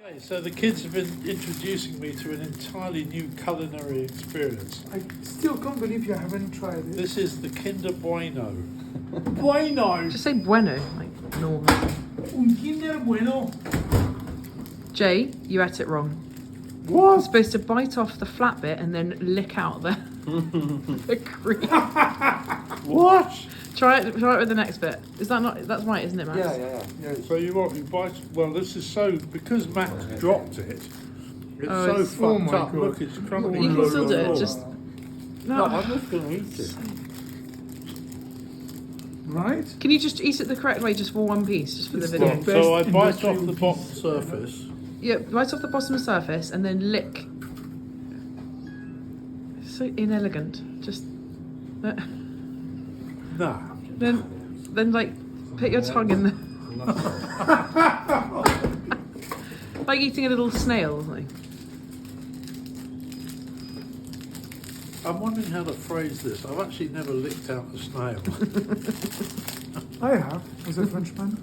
Okay, so the kids have been introducing me to an entirely new culinary experience. I still can't believe you haven't tried it. This is the Kinder Bueno. Bueno! Just say bueno, like normal. Un Kinder Bueno. Jay, you ate it wrong. What? You're supposed to bite off the flat bit and then lick out the, the cream. What? Try it with the next bit. Is that not? That's right, isn't it, Max? Yeah. So you bite? Well, this is so because Max dropped it. It's so it's- oh fucked my up. God. Look, it's crumbling. You all can still over do the it. floor. Just No, no. I'm just going to eat it. Right? Can you just eat it the correct way, just for one piece, just for the video? Best So I bite off industrial the bottom piece. surface. Yeah, right off the bottom surface and then lick. So inelegant. Just Nah. then like put your tongue in there. Like eating a little snail or something. I'm wondering how to phrase this. I've actually never licked out a snail. I have, as a Frenchman.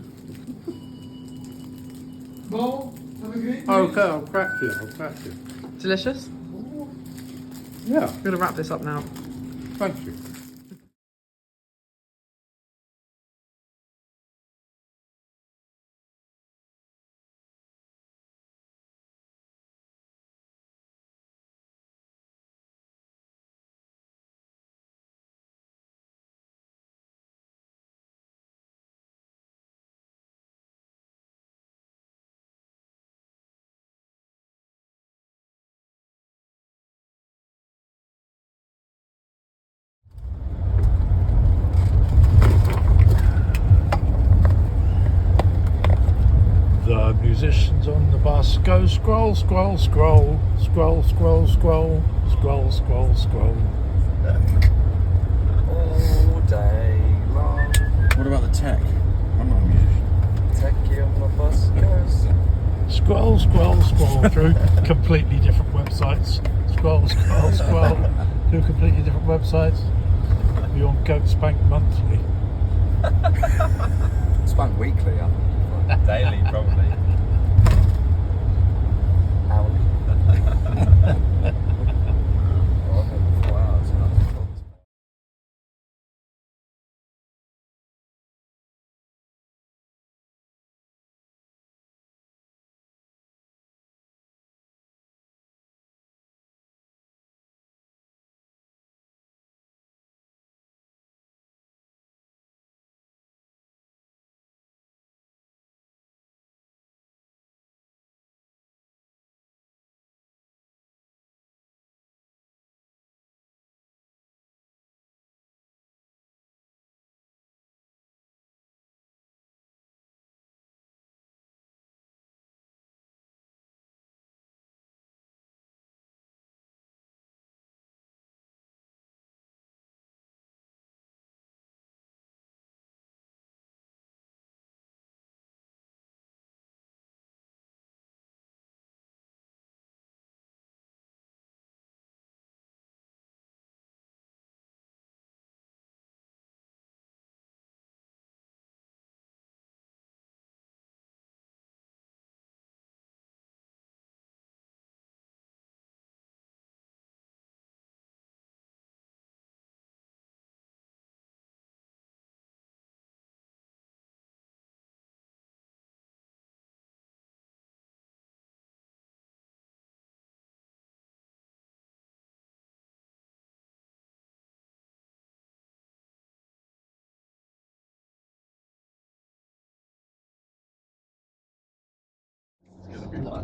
Bon, have a great night. Okay, I'll crack it. Delicious. Yeah, I'm gonna wrap this up now. thank you. The musicians on the bus go scroll, scroll, scroll, scroll, scroll, scroll, scroll, scroll, scroll. All day long. What about the tech? I'm not a musician. Techie on the bus goes. Scroll, scroll, scroll through completely different websites. Scroll, scroll, scroll through completely different websites. You're on Goat Spank Monthly. Spank weekly, yeah. Daily, probably. Hourly. Oh, okay, 4 hours. That's cool.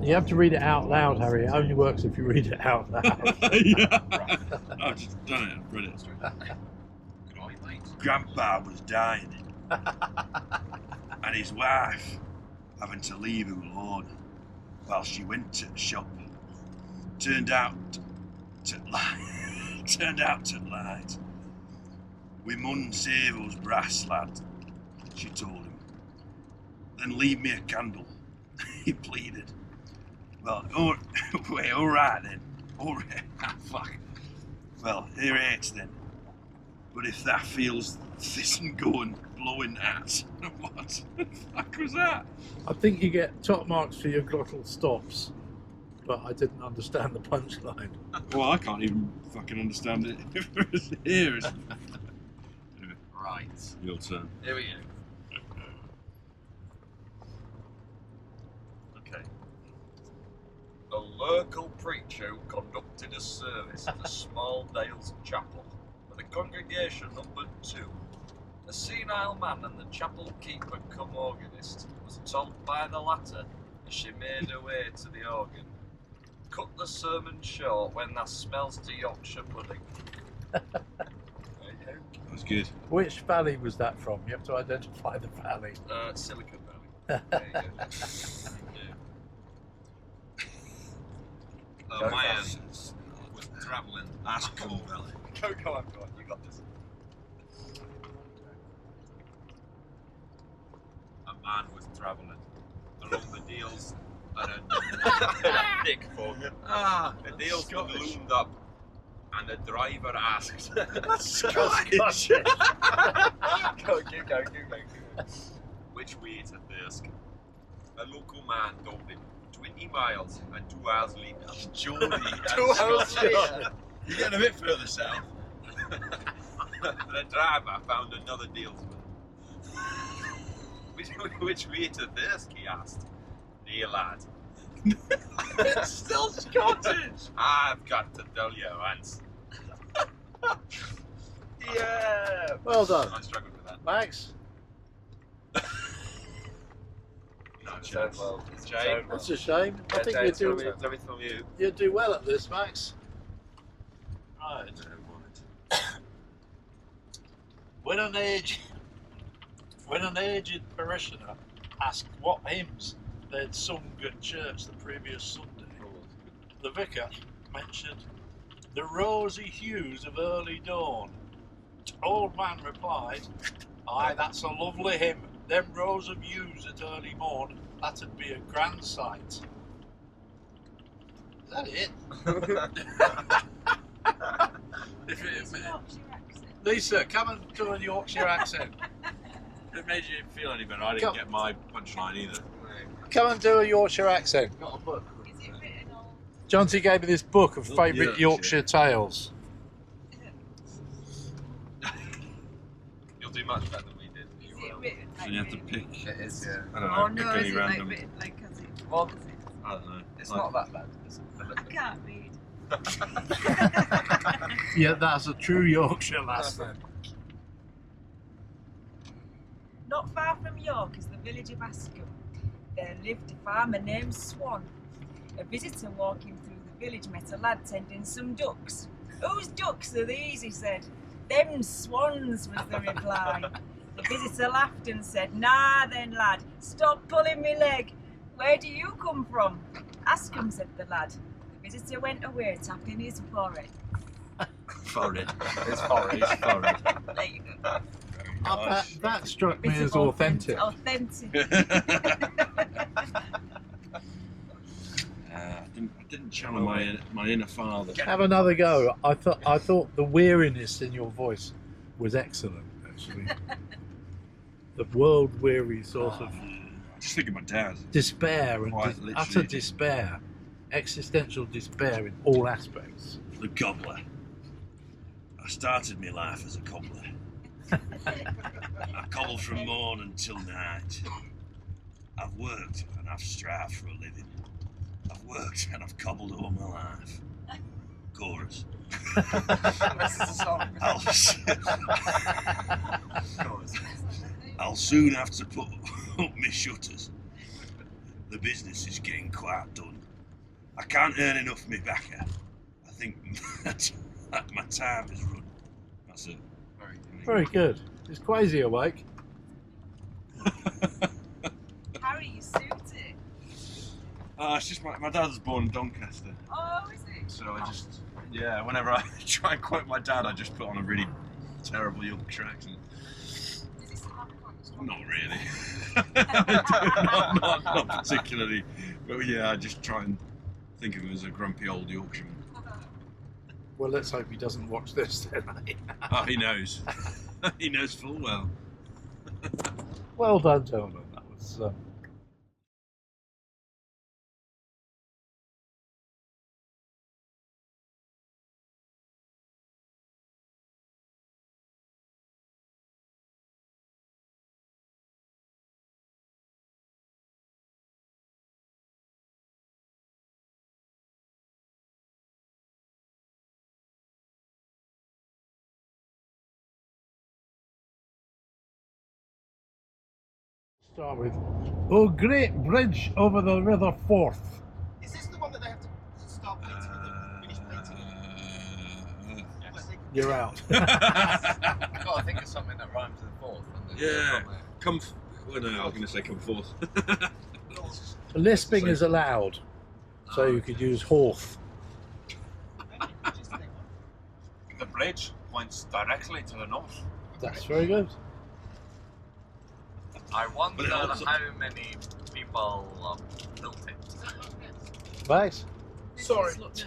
You have to read it out loud, Harry. It only works if you read it out loud. Yeah. I've just done it. I've read it. Grandpa was dying, and his wife having to leave him alone while she went to the shop. Turned out to lie. We mun save us brass, lad, she told him. Then leave me a candle, he pleaded. Well, wait, alright then. Alright, fuck. Well, here it is then. But if that feels this and going, blowing at. What the fuck was that? I think you get top marks for your glottal stops, but I didn't understand the punchline. Well, I can't even fucking understand it. Here is Right. your turn. Here we go. Okay. A local preacher who conducted a service at a small Dales chapel, with a congregation numbered 2. A senile man and the chapel keeper cum organist was told by the latter as she made her way to the organ, "Cut the sermon short when thou smells to Yorkshire pudding." There you go. That was good. Which valley was that from? You have to identify the valley. Silicon Valley. There you go. Go Maya fast. was travelling Ascombe Valley. Go on, you got this. A man was travelling along the Deals and Dick Fog. the Deals were loomed up and the driver asked, Scottish. Go. which way to Thirsk? A local man told him 20 miles and 2 hours later. Geordie. 2 hours later. You're getting a bit further south. The driver found another Dealsman. Which way to Thirsk, he asked. Dear lad. It's still Scottish. I've got to tell you once. Yeah. Well done, I struggled with that. Max. No, Shame, well, Shame. That's a shame. I think James, you tell me from you. do well at this, Max. I don't want it. When an aged parishioner asked what hymns they'd sung at church the previous Sunday, the vicar mentioned the rosy hues of early dawn. Old man replied, "Aye, that's a lovely hymn. Them rows of hues at early morn, that'd be a grand sight." Is that it? Lisa, come and do a Yorkshire accent. If it made you feel any better, I didn't get my punchline either. Come and do a Yorkshire accent. Got a book. Is it written on? Jonty gave me this book of Not favourite Yorkshire. Yorkshire tales. You'll do much better than we did. Is it written So like you have to written? pick. It is, yeah. I don't know. Oh pick no, any is it random. like written like as it? Well, as it- I don't know. It's Like- not that bad. Is it? I can't read. Yeah, that's a true Yorkshire lass then. Not far from York is the village of Ascombe. There lived a farmer named Swan. A visitor walking through the village met a lad tending some ducks. "Whose ducks are these?" he said. "Them swans," was the reply. The visitor laughed and said, "Nah then, lad, stop pulling me leg. Where do you come from?" "Ascombe," said the lad. The visitor went away tapping his forehead. Forehead. It's horrid. It's forehead. There you go. That struck me Bit as of authentic. Authentic. I didn't channel my inner father. Have another go. I thought the weariness in your voice was excellent, actually. The world weary sort of Just think of my dad. despair and Quite utter literally. despair, existential despair in all aspects. The cobbler. I started my life as a cobbler. I cobbled from morn until night. I've worked and I've strived for a living. I've worked and I've cobbled all my life. Chorus. This is a song. I'll soon have to put up my shutters. The business is getting quite done. I can't earn enough me backer. I think that my time is run. That's it. Very good. Is Quasi awake? Harry, you suited. It's just my dad was born in Doncaster. Oh, is it? So I just, whenever I try and quote my dad, I just put on a really terrible Yorkshire accent. Does it still have quite a strong? Not really. not particularly. But yeah, I just try and think of him as a grumpy old Yorkshireman. Well, let's hope he doesn't watch this then. Oh, he knows. He knows full well. Well done, gentlemen. That was. Start with. Oh, great bridge over the River Forth. Is this the one that they have to start painting and then finish painting? You're out. I've got to think of something that rhymes with fourth. Yeah. Well, no, I was going to say come forth. Lisping is allowed, so you could use Horth. The bridge points directly to the north. That's very good. I wonder But it also- how many people built it. Nice. Sorry. He's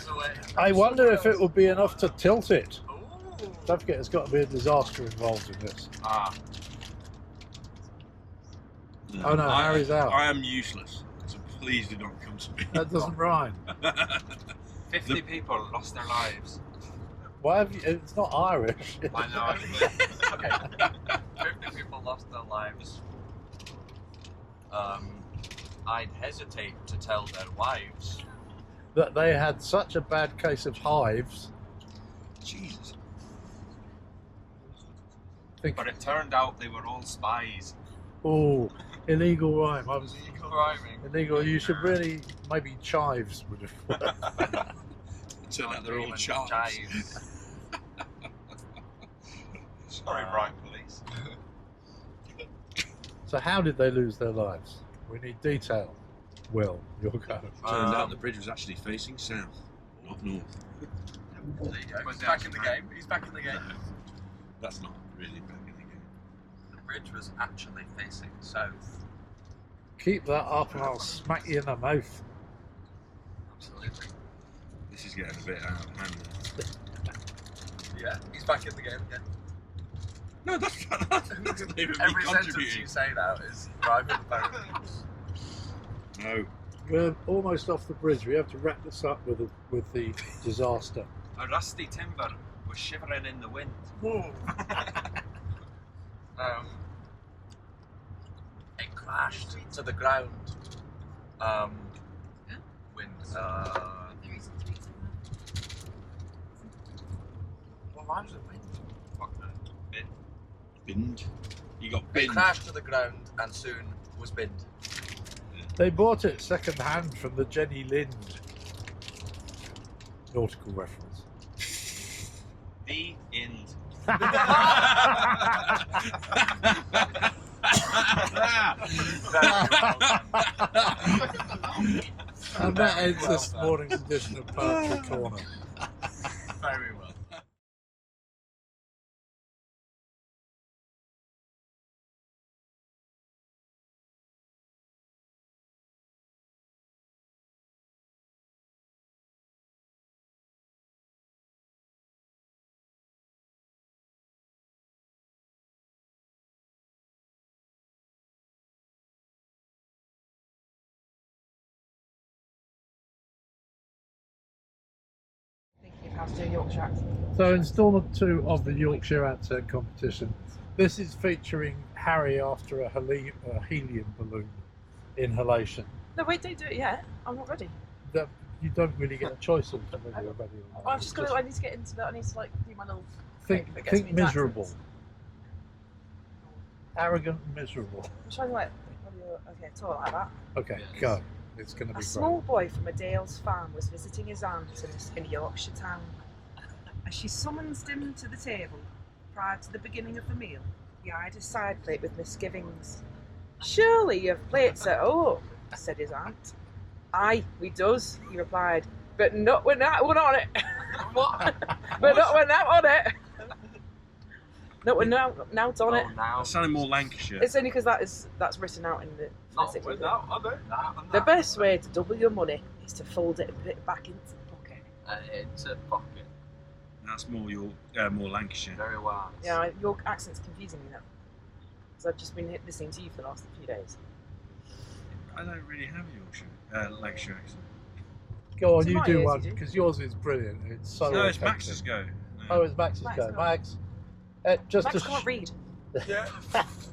away. I wonder if it would be enough to tilt it. Ooh. Don't forget, there's got to be a disaster involved in this. Ah, Oh no, Harry's out. I am useless, so please do not come to me. That doesn't rhyme. 50 people lost their lives. Why have you? It's not Irish. I know. Okay. 50 people lost their lives. I'd hesitate to tell their wives. That they had such a bad case of hives. Jesus. Think, But it turned out they were all spies. oh, illegal rhyme. I was Rhyming. illegal. You should really maybe chives would have. Turn out they're all chives. Chives. Sorry, Bright Police. So how did they lose their lives? We need detail. Will, you'll go. Turned out the bridge was actually facing south, not north. There you go. He's back in the game. He's back in the game. That's not really back in the game. The bridge was actually facing south. Keep that up and I'll smack you in the mouth. Absolutely. This is getting a bit out of hand. Yeah, he's back in the game again. No, that's not even me Every sentence contributing. you say now is rhyming apparently. No. We're almost off the bridge. We have to wrap this up with the disaster. A rusty timber was shivering in the wind. It crashed to the ground. Wind. What rhymes with wind? Fuck no. Bin. Binned. You got It binned. crashed to the ground and soon was binned. They bought it second hand from the Jenny Lind. Nautical reference. The end. And that ends this morning's edition of Poetry Corner. Very well. Thinking of how to do Yorkshire accent. So instalment 2 of the Yorkshire accent competition. This is featuring Harry after a helium balloon inhalation. No, wait, don't do it yet. I'm not ready. That you don't really get a choice of whether you're ready or not. I'm just gonna. I need to get into that. I need to like do my little. think thing that gets me think into miserable, accents. arrogant, and miserable. I'm trying to like. Okay, talk like that. Okay, go. It's going to A be small boy from a Dales farm was visiting his aunt in a Yorkshire town. As she summons him to the table, prior to the beginning of the meal, he eyed his side plate with misgivings. "Surely you have plates at home," said his aunt. "Aye, we does," he replied, "but not with that one on it." What? But not with that on it. Not with now on it. Oh, now. That sounded more Lancashire. It's only because that's written out in the Not message. without other. The best way to double your money is to fold it and put it back into the pocket. It's a pocket. No, That's more more Lancashire. Very well. Yeah, your accent's confusing me now. Because I've just been listening to you for the last few days. I don't really have a Yorkshire, Lancashire accent. Go on, To you my do ears, one, you do. because yours is brilliant. It's so No, it's authentic. Max's go. Oh, it's Max's Max, go. go on. Max, just Max a, can't read. Yeah,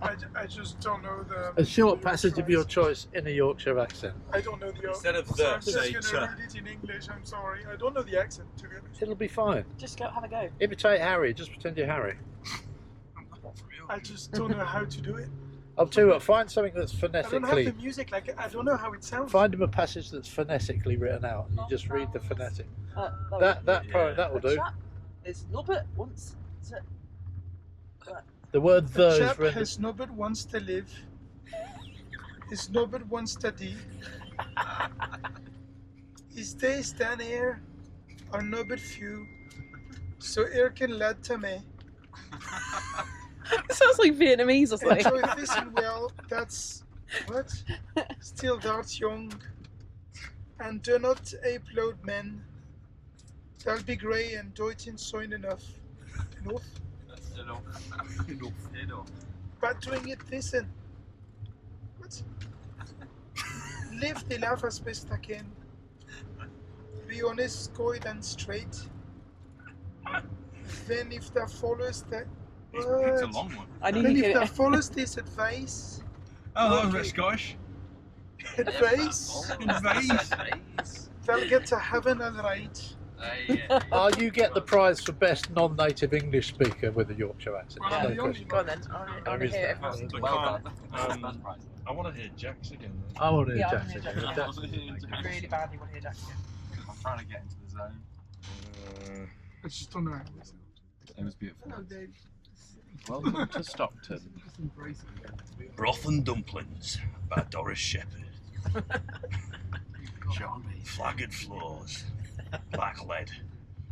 I just don't know the. a short the passage of Yorkshire your accent. choice in a Yorkshire accent. I don't know the. Instead of so the, I'm just say gonna cha. read it in English. I'm sorry. I don't know the accent, to be honest. It'll be fine. Just go have a go. Imitate Harry. Just pretend you're Harry. I'm not from Yorkshire. I just don't know how to do it. I'll tell you what. Find something that's I don't have the phonetically. music. Like I don't know how it sounds. Find him a passage that's phonetically written out, and you just read the phonetic. That will do. There's Norbert once. The word the is chap rendered. has no but wants to live. His no but wants study. His days down here are no but few. So here can lad to me. It sounds like Vietnamese or something. Enjoy this and well, that's what? Still dart young. And do not upload men. That'll be grey and do it in soin enough. Enough. Enough. But doing it listen. What? Live the life as best I can. Be honest, good and straight. Then if that follows that It's a long one. I need then to if get that it. follows this advice Oh, that was a Okay. bit Scottish. advice, they'll get to heaven alright. You get the prize for best non-native English speaker with a Yorkshire accent. Well, No I'm the only question. Go on then. I want There to is hear that. everyone's. Well Um, done. Prize. I want to hear Jack's again. I want to hear Yeah, I Jack wanna hear again. Jack. Jack- Really badly want to hear Jack again. I'm trying to get into the zone. I just don't know how it sounds. It was beautiful. Hello, Dave. Welcome to Stockton. Broth and Dumplings by Doris Shepherd. Johnny. Flagged floors, black lead,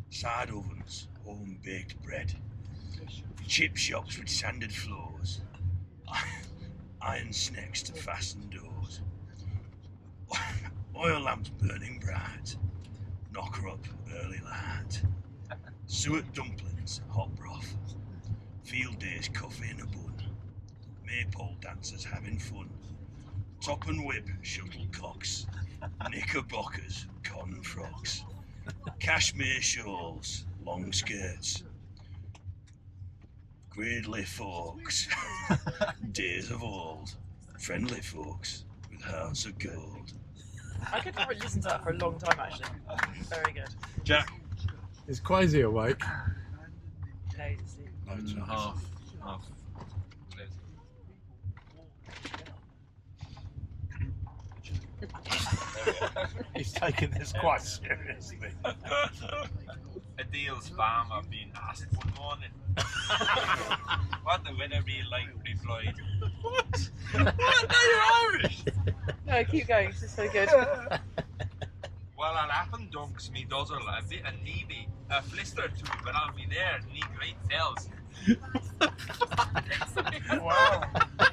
side ovens, home baked bread, chip shops with sanded floors, iron snakes to fasten doors, oil lamps burning bright, knocker up early light, suet dumplings, hot broth, field days coffee in a bun, maypole dancers having fun, top and whip shuttlecocks, knickerbockers, cotton frocks, cashmere shawls, long skirts, gradely folks, days of old, friendly folks with hearts of gold. I could probably listen to that for a long time actually. Very good. Jack, Is Quasi awake? No, he's asleep. Half. He's taking this quite seriously. Adele's farm have been asked one morning. What the winner be like replied. what? What? No, you're Irish. No, keep going. This is so good. Well, I'll happen dunks me dozzle a bit and neeby. A flister too, but I'll be there, knee great tells. Wow.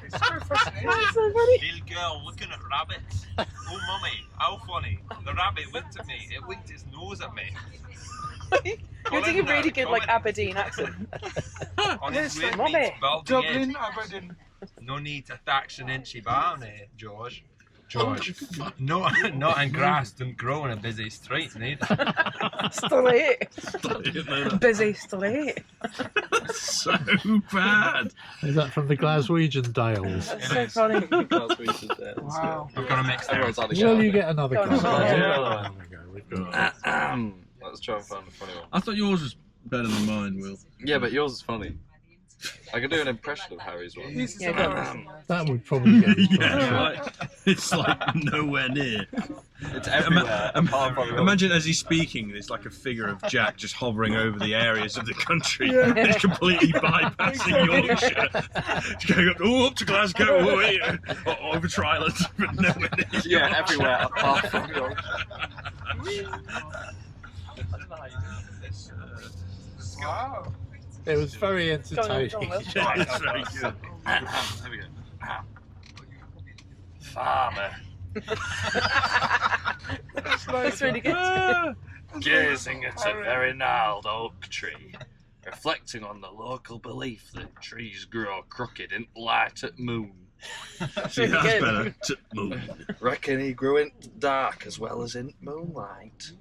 It's so fascinating. That's so funny. Little girl looking at rabbits. Oh mummy, how funny. The rabbit winked at me, it winked its nose at me. You're doing a really good like Aberdeen accent. On his way Mummy. meets Baldy Head. Dublin, Aberdeen. No need to thatch an inchy barn here, George. George. Not in grass don't grow in a busy street, neither. Straight. Busy straight. So bad. Is that from the Glaswegian Dales? That's so funny. Wow. We've got to mix there. Will you get another Go on, glass? go on. There we go. We've got Let's try and find a funny one. I thought yours was better than mine, Will. Yeah, but yours is funny. I can do an impression of Harry's one. This is Yeah, go on. amazing. that would probably get you It's like nowhere near. It's everywhere. apart from yours. Imagine as he's speaking, there's like a figure of Jack just hovering over the areas of the country. It's completely bypassing Yorkshire. It's going up to Glasgow, over to Ireland, but nowhere near. Yeah, everywhere apart from yours. Wow. It was very entertaining. Go on, Will. Yeah, it's very good. There we go. Farmer. That's really good. gazing at a very gnarled oak tree, reflecting on the local belief that trees grow crooked in light at moon. See, that's better. Moon. Reckon he grew in dark as well as in moonlight.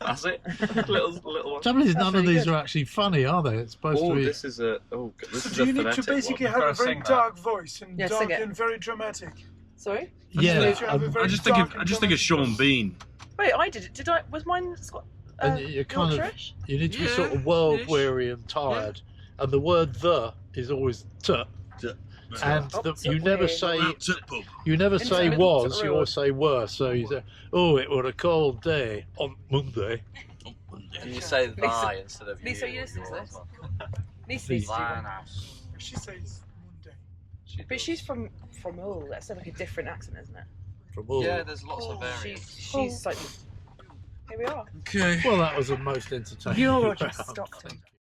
That's it. little one. Trouble is, none of really these good. are actually funny, are they? It's supposed to Oh, be. this is a this is Do a you need to phonetic basically one. have a Gotta very sing that. dark voice and Yeah, dark sing it. and very dramatic? Sorry? Yeah, You have a very I just think dark of and I just think of dramatic Sean voice. Bean. Wait, I did it. Did I? Was mine Scott? and you're kind of, Yorkshire-ish? you need to be Yeah, sort of world ish. weary and tired, and the word "the" is always "t," and you never say Pub. you never say Into- "was," into you road. always say "were." So you say, "Oh, it was a cold day on Monday." Can you say Lisa- thy instead of Lisa, you? you listen to this? Lisa. Lisa, Lionhouse. She says Monday. but she's from Hull. That's like a different accent, isn't it? From all. Yeah, there's lots of variants. She's like. Here we are. Okay. Well, that was the most entertaining. You're round. just Stockton.